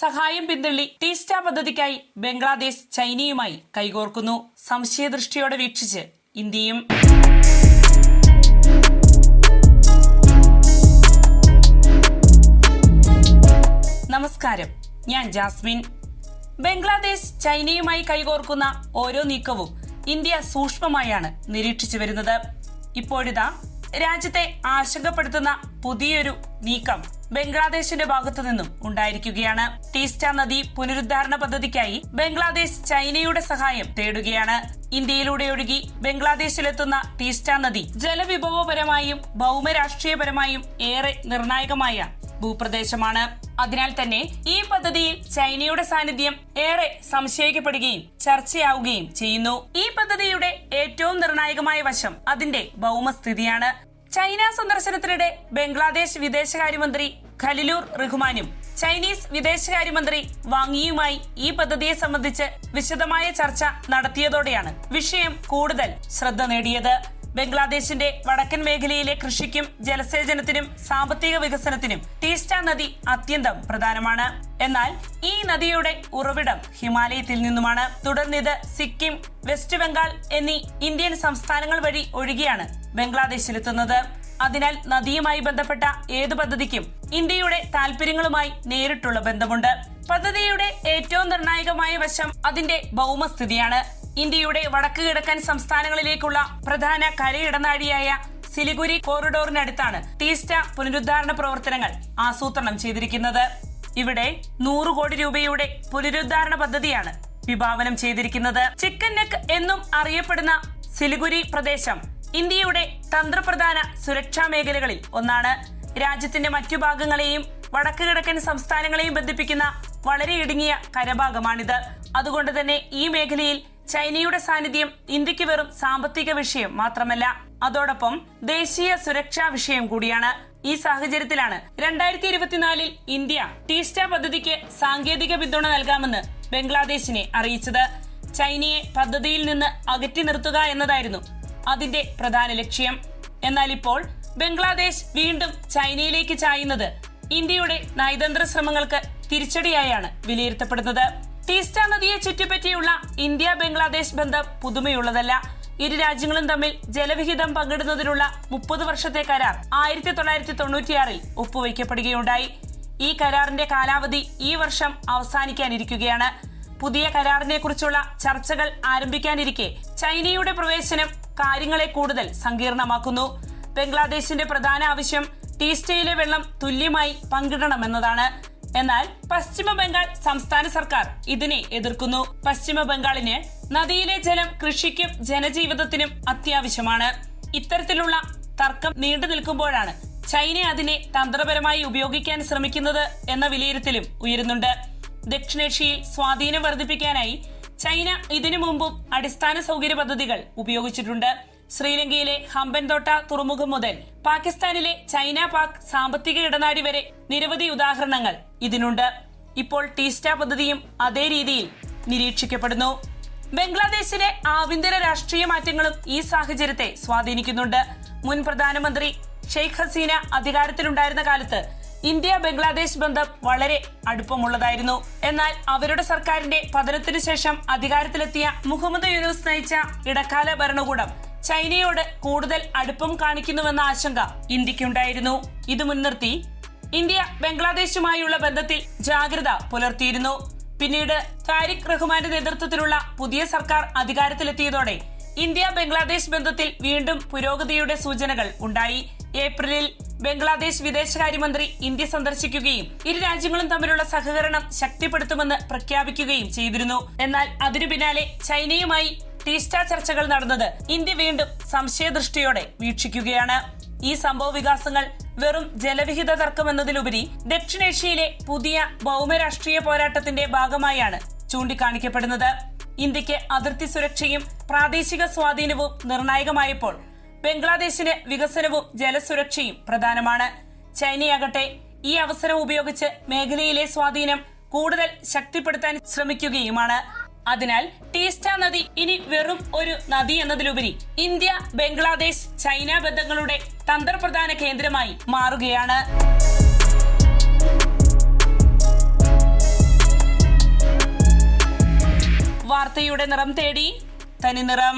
സഹായം പിന്തള്ളി ടീസ്റ്റ പദ്ധതിക്കായി ബംഗ്ലാദേശ് ചൈനയുമായി കൈകോർക്കുന്നു. സംശയദൃഷ്ടിയോടെ വീക്ഷിച്ച് ഇന്ത്യയും. നമസ്കാരം, ഞാൻ ജാസ്മിൻ. ബംഗ്ലാദേശ് ചൈനയുമായി കൈകോർക്കുന്ന ഓരോ നീക്കവും ഇന്ത്യ സൂക്ഷ്മമായാണ് നിരീക്ഷിച്ചു വരുന്നത്. ഇപ്പോഴിതാ രാജ്യത്തെ ആശങ്കപ്പെടുത്തുന്ന പുതിയൊരു നീക്കം ബംഗ്ലാദേശിന്റെ ഭാഗത്തു നിന്നും ഉണ്ടായിരിക്കുകയാണ്. ടീസ്റ്റ നദി പുനരുദ്ധാരണ പദ്ധതിക്കായി ബംഗ്ലാദേശ് ചൈനയുടെ സഹായം തേടുകയാണ്. ഇന്ത്യയിലൂടെ ഒഴുകി ബംഗ്ലാദേശിലെത്തുന്ന ടീസ്റ്റ നദി ജലവിഭവപരമായും ഭൗമരാഷ്ട്രീയപരമായും ഏറെ നിർണായകമായ ഭൂപ്രദേശമാണ്. അതിനാൽ തന്നെ ഈ പദ്ധതിയിൽ ചൈനയുടെ സാന്നിധ്യം ഏറെ സംശയിക്കപ്പെടുകയും ചർച്ചയാവുകയും ചെയ്യുന്നു. ഈ പദ്ധതിയുടെ ഏറ്റവും നിർണായകമായ വശം അതിന്റെ ഭൗമസ്ഥിതിയാണ്. ചൈന സന്ദർശനത്തിനിടെ ബംഗ്ലാദേശ് വിദേശകാര്യമന്ത്രി ഖലിലുർ റഹ്മാനും ചൈനീസ് വിദേശകാര്യമന്ത്രി വാങ് യിയുമായി ഈ പദ്ധതിയെ സംബന്ധിച്ച് വിശദമായ ചർച്ച നടത്തിയതോടെയാണ് വിഷയം കൂടുതൽ ശ്രദ്ധ നേടിയത്. ബംഗ്ലാദേശിന്റെ വടക്കൻ മേഖലയിലെ കൃഷിക്കും ജലസേചനത്തിനും സാമ്പത്തിക വികസനത്തിനും ടീസ്റ്റ നദി അത്യന്തം പ്രധാനമാണ്. എന്നാൽ ഈ നദിയുടെ ഉറവിടം ഹിമാലയത്തിൽ നിന്നുമാണ്. തുടർന്നിത് സിക്കിം, വെസ്റ്റ് ബംഗാൾ എന്നീ ഇന്ത്യൻ സംസ്ഥാനങ്ങൾ വഴി ഒഴുകിയാണ് ബംഗ്ലാദേശിലെത്തുന്നത്. അതിനാൽ നദിയുമായി ബന്ധപ്പെട്ട ഏതു പദ്ധതിക്കും ഇന്ത്യയുടെ താൽപര്യങ്ങളുമായി നേരിട്ടുള്ള ബന്ധമുണ്ട്. പദ്ധതിയുടെ ഏറ്റവും നിർണായകമായ വശം അതിന്റെ ഭൗമസ്ഥിതിയാണ്. ഇന്ത്യയുടെ വടക്ക് കിഴക്കൻ സംസ്ഥാനങ്ങളിലേക്കുള്ള പ്രധാന കരയിടനാഴിയായ സിലിഗുരി കോറിഡോറിനടുത്താണ് ടീസ്റ്റ പുനരുദ്ധാരണ പ്രവർത്തനങ്ങൾ ആസൂത്രണം ചെയ്തിരിക്കുന്നത്. ഇവിടെ 100 കോടി രൂപയുടെ പുനരുദ്ധാരണ പദ്ധതിയാണ് വിഭാവനം ചെയ്തിരിക്കുന്നത്. ചിക്കൻ നെക്ക് എന്നും അറിയപ്പെടുന്ന സിലിഗുരി പ്രദേശം ഇന്ത്യയുടെ തന്ത്രപ്രധാന സുരക്ഷാ മേഖലകളിൽ ഒന്നാണ്. രാജ്യത്തിന്റെ മറ്റു ഭാഗങ്ങളെയും വടക്ക് കിഴക്കൻ സംസ്ഥാനങ്ങളെയും ബന്ധിപ്പിക്കുന്ന വളരെ ഇടുങ്ങിയ കരഭാഗമാണിത്. അതുകൊണ്ട് തന്നെ ഈ മേഖലയിൽ ചൈനയുടെ സാന്നിധ്യം ഇന്ത്യക്ക് വെറും സാമ്പത്തിക വിഷയം മാത്രമല്ല, അതോടൊപ്പം ദേശീയ സുരക്ഷാ വിഷയം കൂടിയാണ്. ഈ സാഹചര്യത്തിലാണ് 2024 ഇന്ത്യ ടീസ്റ്റ പദ്ധതിക്ക് സാങ്കേതിക പിന്തുണ നൽകാമെന്ന് ബംഗ്ലാദേശിനെ അറിയിച്ചത്. ചൈനയെ പദ്ധതിയിൽ നിന്ന് അകറ്റി നിർത്തുക എന്നതായിരുന്നു അതിന്റെ പ്രധാന ലക്ഷ്യം. എന്നാൽ ഇപ്പോൾ ബംഗ്ലാദേശ് വീണ്ടും ചൈനയിലേക്ക് ചായുന്നത് ഇന്ത്യയുടെ നയതന്ത്ര ശ്രമങ്ങൾക്ക് തിരിച്ചടിയായാണ് വിലയിരുത്തപ്പെടുന്നത്. ടീസ്റ്റ നദിയെ ചുറ്റിപ്പറ്റിയുള്ള ഇന്ത്യ ബംഗ്ലാദേശ് ബന്ധം പുതുമയുള്ളതല്ല. ഇരു രാജ്യങ്ങളും തമ്മിൽ ജലവിഹിതം പങ്കിടുന്നതിനുള്ള 30 വർഷത്തെ കരാർ 1996 ഒപ്പുവയ്ക്കപ്പെടുകയുണ്ടായി. ഈ കരാറിന്റെ കാലാവധി ഈ വർഷം അവസാനിക്കാനിരിക്കുകയാണ്. പുതിയ കരാറിനെ കുറിച്ചുള്ള ചർച്ചകൾ ആരംഭിക്കാനിരിക്കെ ചൈനയുടെ പ്രവേശനം കാര്യങ്ങളെ കൂടുതൽ സങ്കീർണമാക്കുന്നു. ബംഗ്ലാദേശിന്റെ പ്രധാന ആവശ്യം ടീസ്റ്റയിലെ വെള്ളം തുല്യമായി പങ്കിടണമെന്നതാണ്. എന്നാൽ പശ്ചിമ ബംഗാൾ സംസ്ഥാന സർക്കാർ ഇതിനെ എതിർക്കുന്നു. പശ്ചിമ ബംഗാളിന് നദിയിലെ ജലം കൃഷിക്കും ജനജീവിതത്തിനും അത്യാവശ്യമാണ്. ഇത്തരത്തിലുള്ള തർക്കം നീണ്ടു നിൽക്കുമ്പോഴാണ് ചൈന അതിനെ തന്ത്രപരമായി ഉപയോഗിക്കാൻ ശ്രമിക്കുന്നത് എന്ന വിലയിരുത്തലും ഉയരുന്നുണ്ട്. ദക്ഷിണേഷ്യയിൽ സ്വാധീനം വർദ്ധിപ്പിക്കാനായി ചൈന ഇതിനു മുമ്പും അടിസ്ഥാന സൗകര്യ പദ്ധതികൾ ഉപയോഗിച്ചിട്ടുണ്ട്. ശ്രീലങ്കയിലെ ഹമ്പൻതോട്ട തുറമുഖം മുതൽ പാകിസ്ഥാനിലെ ചൈന പാക് സാമ്പത്തിക ഇടനാഴി വരെ നിരവധി ഉദാഹരണങ്ങൾ ഇതിനുണ്ട്. ഇപ്പോൾ ടീസ്റ്റ പദ്ധതിയും അതേ രീതിയിൽ നിരീക്ഷിക്കപ്പെടുന്നു. ബംഗ്ലാദേശിലെ ആഭ്യന്തര രാഷ്ട്രീയ മാറ്റങ്ങളും ഈ സാഹചര്യത്തെ സ്വാധീനിക്കുന്നുണ്ട്. മുൻ പ്രധാനമന്ത്രി ഷെയ്ഖ് ഹസീന അധികാരത്തിലുണ്ടായിരുന്ന കാലത്ത് ഇന്ത്യ ബംഗ്ലാദേശ് ബന്ധം വളരെ അടുപ്പമുള്ളതായിരുന്നു. എന്നാൽ അവരുടെ സർക്കാരിന്റെ പതനത്തിനു ശേഷം അധികാരത്തിലെത്തിയ മുഹമ്മദ് യൂനുസ് നയിച്ച ഇടക്കാല ഭരണകൂടം ചൈനയോട് കൂടുതൽ അടുപ്പം കാണിക്കുന്നുവെന്ന ആശങ്ക ഇന്ത്യക്കുണ്ടായിരുന്നു. ഇത് മുൻനിർത്തി ഇന്ത്യ ബംഗ്ലാദേശുമായുള്ള ബന്ധത്തിൽ ജാഗ്രത പുലർത്തിയിരുന്നു. പിന്നീട് താരിഖ് റഹ്മാന്റെ നേതൃത്വത്തിലുള്ള പുതിയ സർക്കാർ അധികാരത്തിലെത്തിയതോടെ ഇന്ത്യ ബംഗ്ലാദേശ് ബന്ധത്തിൽ വീണ്ടും പുരോഗതിയുടെ സൂചനകൾ ഉണ്ടായി. ഏപ്രിലിൽ ബംഗ്ലാദേശ് വിദേശകാര്യമന്ത്രി ഇന്ത്യ സന്ദർശിക്കുകയും ഇരു രാജ്യങ്ങളും തമ്മിലുള്ള സഹകരണം ശക്തിപ്പെടുത്തുമെന്ന് പ്രഖ്യാപിക്കുകയും ചെയ്തിരുന്നു. എന്നാൽ അതിനു പിന്നാലെ ചൈനയുമായി ടീസ്റ്റ ചർച്ചകൾ നടന്നത് ഇന്ത്യ വീണ്ടും സംശയദൃഷ്ടിയോടെ വീക്ഷിക്കുകയാണ്. ഈ സംഭവ വികാസങ്ങൾ വെറും ജലവിഹിത തർക്കം എന്നതിലുപരി ദക്ഷിണേഷ്യയിലെ പുതിയ ഭൗമരാഷ്ട്രീയ പോരാട്ടത്തിന്റെ ഭാഗമായാണ് ചൂണ്ടിക്കാണിക്കപ്പെടുന്നത്. ഇന്ത്യക്ക് അതിർത്തി സുരക്ഷയും പ്രാദേശിക സ്വാധീനവും നിർണായകമായപ്പോൾ ബംഗ്ലാദേശിന് വികസനവും ജലസുരക്ഷയും പ്രധാനമാണ്. ചൈനയാകട്ടെ ഈ അവസരം ഉപയോഗിച്ച് മേഖലയിലെ സ്വാധീനം കൂടുതൽ ശക്തിപ്പെടുത്താൻ ശ്രമിക്കുകയുമാണ്. അതിനാൽ ടീസ്റ്റ നദി ഇനി വെറും ഒരു നദി എന്നതിലുപരി ഇന്ത്യ ബംഗ്ലാദേശ് ചൈന ബന്ധങ്ങളുടെ തന്ത്രപ്രധാന കേന്ദ്രമായി മാറുകയാണ്. വാർത്തയുടെ നിറം തേടി തനി നിറം.